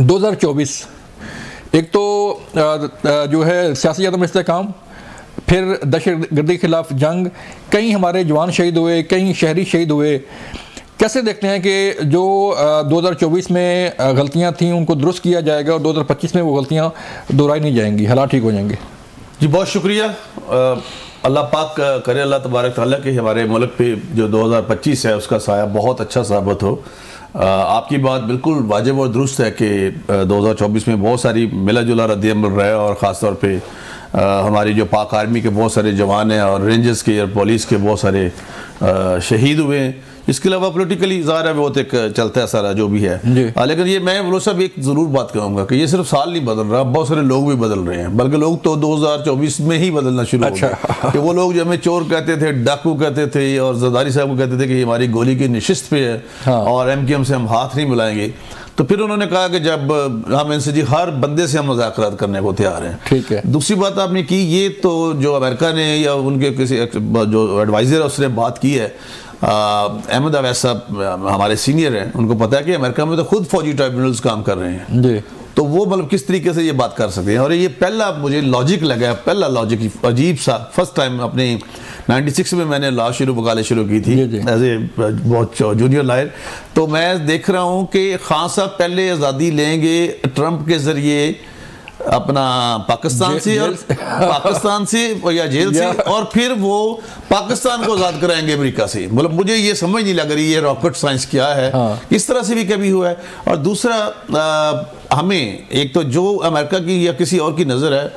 2024 एक तो जो है सियासी अदम इस्तेहकाम, फिर दहशतगर्दी के खिलाफ जंग, कई हमारे जवान शहीद हुए, कई शहरी शहीद हुए। कैसे देखते हैं कि जो 2024 में गलतियां थीं उनको दुरुस्त किया जाएगा और 2025 में वो गलतियां दोहराई नहीं जाएंगी, हालात ठीक हो जाएंगे? जी बहुत शुक्रिया। अल्लाह पाक करे, अल्लाह तबारक तआला कि हमारे मुल्क पे जो 2025 है उसका साया बहुत अच्छा साबित हो। आपकी बात बिल्कुल वाजिब और दुरुस्त है कि 2024 में बहुत सारी मिला जुला रद्द-ए-अमल रहा है और ख़ास तौर पे हमारी जो पाक आर्मी के बहुत सारे जवान हैं और रेंजर्स के और पुलिस के बहुत सारे शहीद हुए हैं। इसके अलावा पोलिटिकली ज़ाहिर है बहुत एक चलता है सारा जो भी है, लेकिन ये मैं वो सब एक ज़रूर बात कहूँगा कि ये सिर्फ साल नहीं बदल रहा, बहुत सारे लोग भी बदल रहे हैं, बल्कि लोग तो 2024 में ही बदलना शुरू हो गए। कि वो लोग जो हमें चोर कहते थे, डाकू कहते थे और जरदारी साहब को कहते थे कि हमारी गोली की नशिस्त पे है और MKM से हम हाथ नहीं मिलाएंगे, तो फिर उन्होंने कहा कि जब हम इनसे जी हर बंदे से हम मुज़ाकरात करने को तैयार हैं। ठीक है। दूसरी बात आपने की, ये तो जो अमेरिका ने या उनके किसी जो एडवाइज़र है उसने बात की है, अहमद अवैस साहब हमारे सीनियर हैं, उनको पता है कि अमेरिका में तो खुद फौजी ट्राइब्यूनल्स काम कर रहे हैं जी। तो वो मतलब किस तरीके से ये बात कर सकते हैं, और ये पहला मुझे लॉजिक लगा, पहला लॉजिक अजीब सा। फर्स्ट टाइम अपने 96 में मैंने लॉ वकालत शुरू की थी एज ए बहुत जूनियर लॉयर। तो मैं देख रहा हूँ कि खान साहब पहले आज़ादी लेंगे ट्रंप के ज़रिए अपना पाकिस्तान से या जेल से, और फिर वो पाकिस्तान को आज़ाद कराएंगे अमेरिका से। मतलब मुझे ये समझ नहीं लग रही ये रॉकेट साइंस क्या है, इस तरह से भी कभी हुआ है। और दूसरा हमें एक तो जो अमेरिका की या किसी और की नज़र है,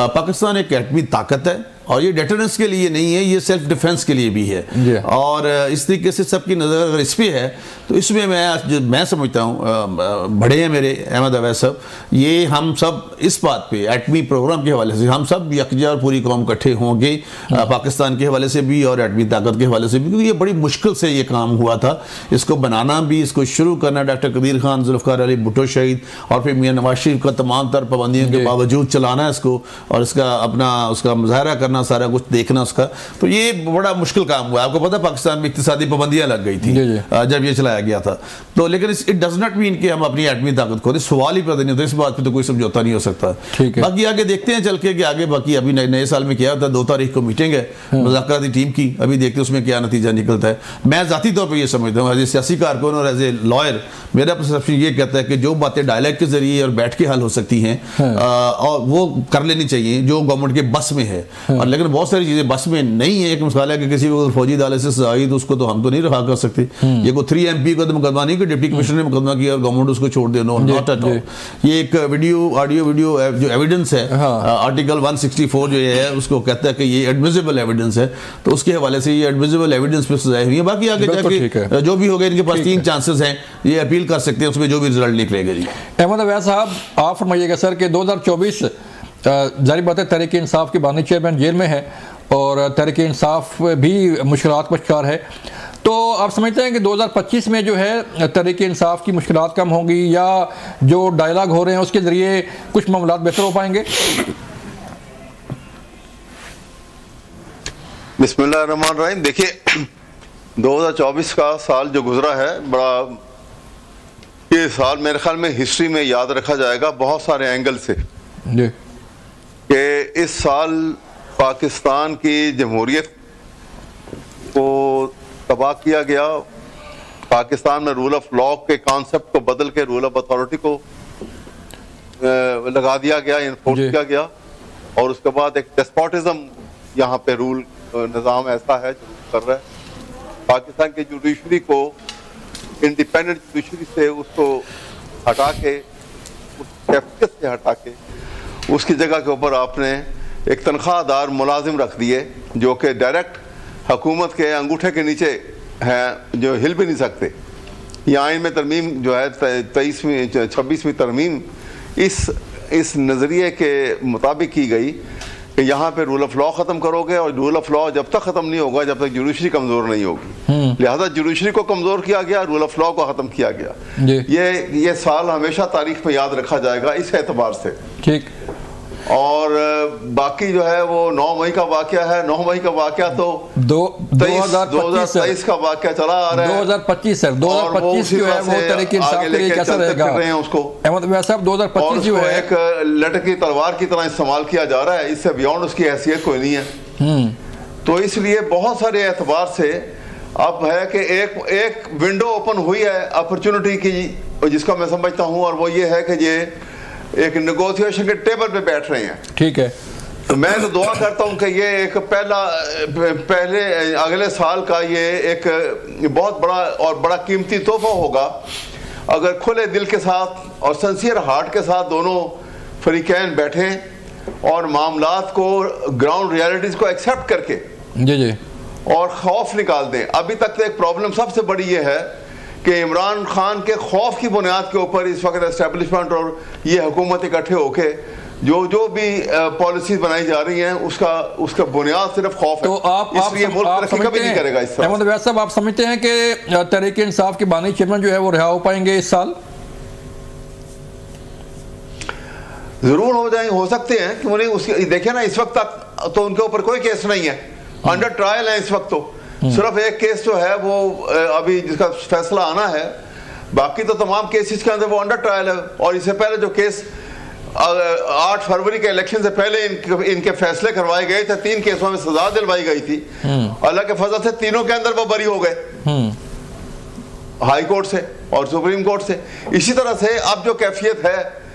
पाकिस्तान एक एटमी ताकत है और ये डेटरेंस के लिए नहीं है, ये सेल्फ डिफेंस के लिए भी है। और इस तरीके से सबकी नज़र अगर इस पर है तो इसमें मैं समझता हूँ बड़े हैं मेरे अहमद अवैस साहब, ये हम सब इस बात पे एटमी प्रोग्राम के हवाले से हम सब यकजा और पूरी कौम इकट्ठे होंगे, पाकिस्तान के हवाले से भी और एटमी ताकत के हवाले से भी, क्योंकि ये बड़ी मुश्किल से ये काम हुआ था। इसको बनाना भी, इसको शुरू करना, डॉक्टर कबीर खान, जुल्फ़िकार अली भुट्टो शहीद और फिर मियां नवाज शरीफ का तमाम तर पाबंदियों के बावजूद चलाना इसको और इसका अपना उसका मुजाहरा करना, सारा कुछ देखना उसका, तो ये बड़ा मुश्किल काम हुआ। आपको पता है पाकिस्तान में इक्तिसादी पाबंदियां लग गई थी जब ये चलाया गया था। तो लेकिन इट डज नॉट मीन कि हम अपनी एटमी ताकत खो, सवाल ही पैदा नहीं होता, इस बात पे तो कोई समझौता नहीं हो सकता। बाकी आगे देखते हैं चल के कि आगे बाकी अभी नए साल में क्या होता है। 2 तारीख को मीटिंग है मुज़ाकराती टीम की, अभी देखते हैं उसमें क्या नतीजा निकलता है। मैं ज़ाती तौर पर यह समझता हूँ एज ए सियासी कारकुन और एज ए लॉयर, मेरा परसेप्शन ये कहता है कि जो बातें डायलॉग के जरिए और बैठ के हल हो सकती हैं और वो कर लेनी चाहिए जो गवर्नमेंट के बस में है। और लेकिन बहुत सारी चीजें बस में नहीं है। एक मसला है कि किसी को फौजी अदालत से सजा आई तो उसको तो हम तो नहीं रहा कर सकते। ये को 3 MP का तो मुकदमा नहीं कि डिप्टी कमिश्नर ने मुकदमा किया और गवर्नमेंट उसको छोड़ दे, नो नॉट एट ऑल। ये एक ऑडियो वीडियो जो एविडेंस है, आर्टिकल 164 जो है उसको कहता है कि ये एडमिसिबल एविडेंस है, तो उसके हवाले से ये एडमिसिबल एविडेंस पे सजाएं हुई है। बाकी आगे जाके जो भी होगा इनके पास 3 चांसेस हैं, ये अपील कर सकते हैं, उसमें जो भी रिजल्ट निकलेगा। जी अहमद अवैस साहब, आप फरमाइएगा सर कि 2024 जारी बात है तहरीक इंसाफ के बानी चेयरमैन जेल में है और तहरीक इंसाफ भी मुश्किलात का शिकार है, तो आप समझते हैं कि 2025 में जो है तहरीक इंसाफ की मुश्किलात कम होंगी या जो डायलॉग हो रहे हैं उसके ज़रिए कुछ मामलात बेहतर हो पाएंगे? बिस्मिल्लाहिर्रहमानिर्रहीम। देखिए 2024 का साल जो गुजरा है, बड़ा ये साल मेरे ख्याल में हिस्ट्री में याद रखा जाएगा बहुत सारे एंगल से कि इस साल पाकिस्तान की जमहूरियत को तबाह किया गया, पाकिस्तान में रूल ऑफ लॉ के कॉन्सेप्ट को बदल के रूल ऑफ अथॉरिटी को लगा दिया गया, इन्फोर्स किया गया, और उसके बाद एक डेस्पोटिज्म यहाँ पे रूल निज़ाम ऐसा है जो कर रहा है। पाकिस्तान के जुडिशरी को इंडिपेंडेंट जुडिशरी से उसको हटा के, उस कैफियत से हटा के उसकी जगह के ऊपर आपने एक तनख्वाहदार मुलाजिम रख दिए जो कि डायरेक्ट हुकूमत के अंगूठे के नीचे हैं, जो हिल भी नहीं सकते। ये आइन में तरमीम जो है 26वीं तरमीम इस नज़रिए के मुताबिक की गई कि यहाँ पे रूल ऑफ लॉ ख़त्म करोगे, और रूल ऑफ लॉ जब तक ख़त्म नहीं होगा जब तक जुडिशरी कमज़ोर नहीं होगी। लिहाजा जुडिशरी को कमज़ोर किया गया, रूल ऑफ लॉ को ख़त्म किया गया। ये साल हमेशा तारीख में याद रखा जाएगा इस एतबार से। ठीक और बाकी जो है वो 9 मई का वाकया है। 9 मई का वाकया तो 2023 का वाकया चला आ रहा है। 2025 सर, 2025 जो है वो तरीके इंसाफ के लिए कैसा रहेगा उसको अहमद वैस साहब, 2025 जो है एक लटकी तलवार की तरह इस्तेमाल किया जा रहा है, इससे बियॉन्ड उसकी हैसियत कोई नहीं है। तो इसलिए बहुत सारे एतबार से अब है कि एक विंडो ओपन हुई है अपॉर्चुनिटी की, जिसका मैं समझता हूं, और वो ये है कि ये एक नेगोशिएशन के टेबल पे बैठ रहे हैं। ठीक है, तो मैं तो दुआ करता हूं कि ये एक पहले अगले साल का ये एक बहुत बड़ा और बड़ा कीमती तोहफा होगा अगर खुले दिल के साथ और सिंसियर हार्ट के साथ दोनों फरीकैन बैठें और मामलात को, ग्राउंड रियलिटीज को एक्सेप्ट करके जी और खौफ निकाल दें। अभी तक तो एक प्रॉब्लम सबसे बड़ी ये है कि इमरान खान के खौफ की बुनियाद के ऊपर इस वक्त एस्टेब्लिशमेंट और ये हुकूमत इकट्ठे होके जो भी पॉलिसीज बनाई जा रही हैं उसका बुनियाद सिर्फ खौफ तो है। इसलिए मुल्क तरक्की कभी नहीं करेगा इस तरह। अहमद वैस साहब, आप समझते हैं कि तहरीक इंसाफ के बानी चेयरमैन जो है वो रिहा हो पाएंगे इस साल? जरूर हो सकते हैं, क्यों नहीं। उसके देखिए ना, इस वक्त तक तो उनके ऊपर कोई केस नहीं है, अंडर ट्रायल है इस वक्त। तो सिर्फ एक केस जो है वो अभी जिसका फैसला आना है, बाकी तो तमाम केसेस के अंदर वो अंडर ट्रायल है। और इससे पहले जो केस 8 फरवरी के इलेक्शन से पहले इनके फैसले करवाए गए थे, 3 केसों में सजा दिलवाई गई थी, अल्लाह के फजल से तीनों के अंदर वो बरी हो गए, हाई कोर्ट से और सुप्रीम कोर्ट से। इसी तरह से अब जो कैफियत है,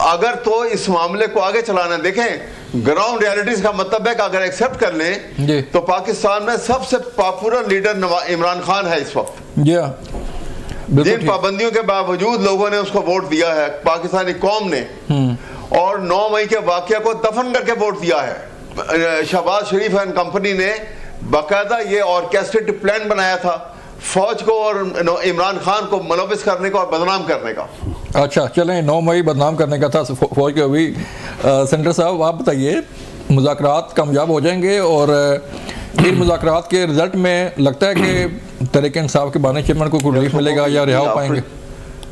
अगर तो इस मामले को आगे चलाना, देखें ग्राउंड रियलिटीज का मतलब है कि अगर एक्सेप्ट कर लें तो पाकिस्तान में सबसे पॉपुलर लीडर इमरान खान है इस वक्त। जिन पाबंदियों के बावजूद लोगों ने उसको वोट दिया है, पाकिस्तानी कौम ने, और 9 मई के वाकया को दफन करके वोट दिया है। शहबाज शरीफ एंड कंपनी ने बाकायदा ये ऑर्केस्ट्रेटेड प्लान बनाया था फौज को और इमरान खान को मुलविस करने का और बदनाम करने का। अच्छा चलें, 9 मई बदनाम करने का था फौज के। अभी सेंटर साहब आप बताइए, मुज़ाकरात कामयाब हो जाएंगे और इन मुज़ाकरात के रिजल्ट में लगता है कि तहरीक इंसाफ के बानी चेयरमैन को कोई रिलीफ मिलेगा या रिहा हो पाएंगे?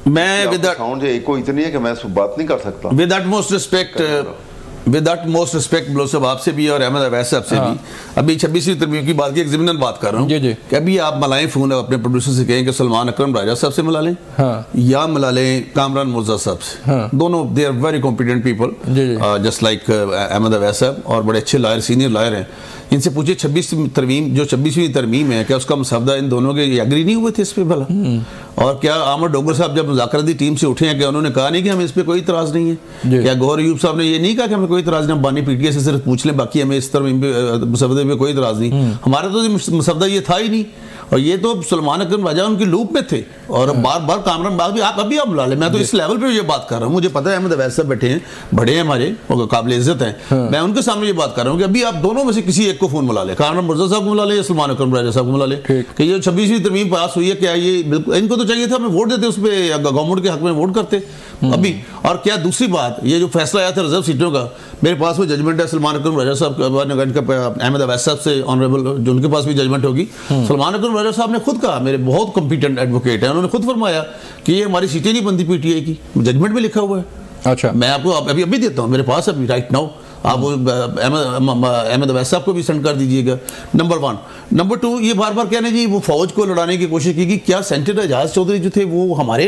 मैं इतनी है कि मैं बात नहीं कर सकता। विद अटमोस्ट रिस्पेक्ट बलोच साहब आपसे भी और अहमद अवैस साहब से भी, अभी 26वीं तरमीम की बात की, एक ज़मीनन बात कर रहा हूँ कि अभी आप मिलाएं फ़ोन अपने प्रोड्यूसर से कहें कि सलमान अकरम राजा साहब से मिला लें या मिला लें कामरान मुर्जा साहब से। दोनों they are very competent people, just like Ahmed Awais साहब, और बड़े अच्छे लॉयर, सीनियर लॉयर हैं। इनसे पूछिए 26वीं तरमीम है, क्या उसका मसवदा इन दोनों के एग्री नहीं हुए थे इस पे भला? और क्या आमर डोगर साहब जब मुज़ाकराती टीम से उठे हैं, क्या उन्होंने कहा नहीं कि हमें इस पे कोई इतराज़ नहीं है? क्या गौहर अयूब साहब ने ये नहीं कहा कि हमें कोई इतराज़ नहीं, बानी पीटीए से सिर्फ पूछ लें, बाकी हमें इस तरह मसवदे में कोई इतराज़ नहीं? हमारा तो मसवदा ये था ही नहीं। और ये तो सलमान अकरम राजा उनकी लूप में थे और बार बार कामरान बाग भी आप बुला लें। मैं तो इस लेवल पे ये बात कर रहा हूँ, मुझे पता है अहमद अवैस साहब बैठे हैं, बड़े हैं हमारे और काबिल इज्जत हैं, मैं उनके सामने ये बात कर रहा हूँ कि अभी आप दोनों में से किसी एक को फोन मिला ले, कामरान मुर्जा साहब को मिला ले या सलमान अकरम राजा साहब को मिला ले कि ये 26वीं तरमीम पास हुई है, क्या ये बिल्कुल इनको तो चाहिए था हमें वोट देते, उस पर गवर्नमेंट के हक में वोट करते अभी। और क्या दूसरी बात, ये जो फैसला आया था रिजर्व सीटों का, मेरे पास वो जजमेंट है सलमान अकरम राजा साहब, अहमद अवैस साहब से ऑनरेबल, जो उनके पास भी जजमेंट होगी। सलमान अकरम राजा साहब ने खुद कहा, मेरे बहुत कॉम्पिटेंट एडवोकेट हैं, उन्होंने खुद फरमाया कि ये हमारी सीटें नहीं बनती पीटीआई की, जजमेंट में लिखा हुआ है। अच्छा, मैं आपको अभी देता हूँ, मेरे पास अभी राइट नाउ, आप अहमद अवैस साहब को भी सेंड कर दीजिएगा। नंबर 1। नंबर 2, ये बार बार कहने जी वो फौज को लड़ाने की कोशिश की, क्या सेनेटर एजाज चौधरी जो थे वो हमारे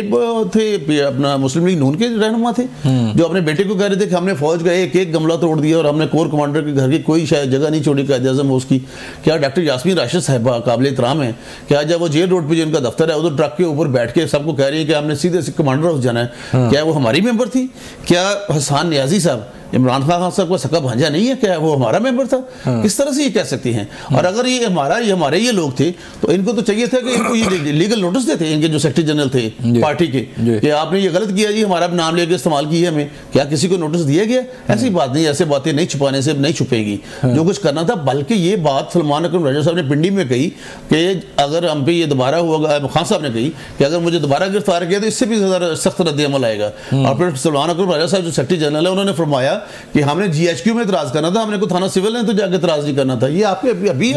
थे, अपना मुस्लिम लीग नून के रहनुमा थे, जो अपने बेटे को कह रहे थे कि हमने फौज का एक गमला तोड़ दिया और हमने कोर कमांडर के घर की कोई शायद जगह नहीं छोड़ी कायदे आज़म उसकी। क्या डॉक्टर यास्मीन राशिद साहिबा काबिल एहतराम है, क्या जब वो जेल रोड पर जिनका दफ्तर है उधर ट्रक के ऊपर बैठ के सबको कह रही है कि हमने सीधे से कमांडर हाउस जाना है, क्या वो हमारी मेंबर थी? क्या हसन नियाजी साहब इमरान खान साहब का सका भांजा नहीं है, क्या वो हमारा मेंबर था? किस तरह से ये कह सकती हैं? और अगर ये हमारे ये लोग थे तो इनको तो चाहिए था कि इनको ये लीगल नोटिस देते, इनके जो सेक्रेटरी जनरल थे पार्टी के, कि आपने ये गलत किया जी, हमारा नाम लेके इस्तेमाल किया हमें, क्या किसी को नोटिस दिया गया? ऐसी बात नहीं, ऐसे बातें नहीं छुपाने से नहीं छुपेगी, जो कुछ करना था। बल्कि ये बात सलमान अकरम राजा साहब ने पिंडी में कही कि अगर हम पे ये दोबारा हुआ, खान साहब ने कही कि अगर मुझे दोबारा गिरफ्तार किया तो इससे भी ज़्यादा सख्त रद्द-ए-अमल आएगा। और फिर सलमान अकरम राजा साहब जो सेक्रेटरी जनरल है, उन्होंने फरमाया कि हमने जीएचक्यू में इतराज करना था, हमने को थाना सिविल ने तो जाके इतराज नहीं करना था। ये आपके अभी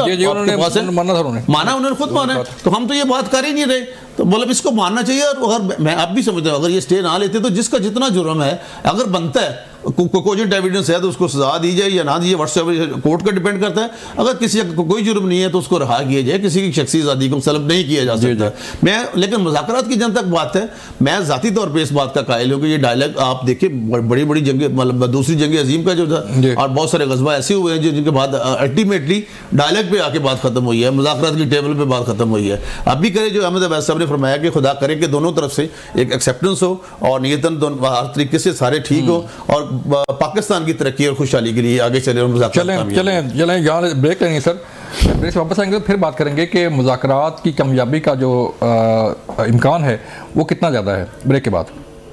माना, उन्होंने खुद माना, तो हम तो ये बात कर ही नहीं रहे। तो मतलब इसको मानना चाहिए। और अगर मैं अब भी समझता हूँ, अगर ये स्टे ना लेते तो जिसका जितना जुर्म है अगर बनता है कोजिट एविडेंस है तो उसको सजा दी जाए या ना दी जाए, व्हाट्सएप कोर्ट का डिपेंड करता है। अगर किसी को कोई जुर्म नहीं है तो उसको रहा किया जाए, किसी की शख्सी आज़ादी को सलब नहीं किया जा सकता। मैं लेकिन मुज़ाकरात की जहाँ तक बात है, मैं ज़ाती तौर पर इस बात का कायल हूँ कि ये डायलॉग आप देखिए बड़ी बड़ी जंग, मतलब दूसरी जंग अजीम का जो था और बहुत सारे गज़वा ऐसे हुए हैं जिनके बाद अल्टीमेटली डायलॉग पे आके बात खत्म हुई है, मुज़ाकरात की टेबल पे बात खत्म हुई है। अब भी करे जो अहमद अब्बास साहब ने फरमाया कि खुदा करे कि दोनों तरफ से एक एक्सेप्टेंस हो और नियतन हर तरीके से सारे ठीक हो और पाकिस्तान की तरक्की और खुशहाली के लिए आगे चले और मुज़ाकरात चलें यहाँ ब्रेक लेंगे सर, ब्रेक से वापस आएंगे तो फिर बात करेंगे कि मुज़ाकरात की कामयाबी का जो इम्कान है वो कितना ज़्यादा है, ब्रेक के बाद।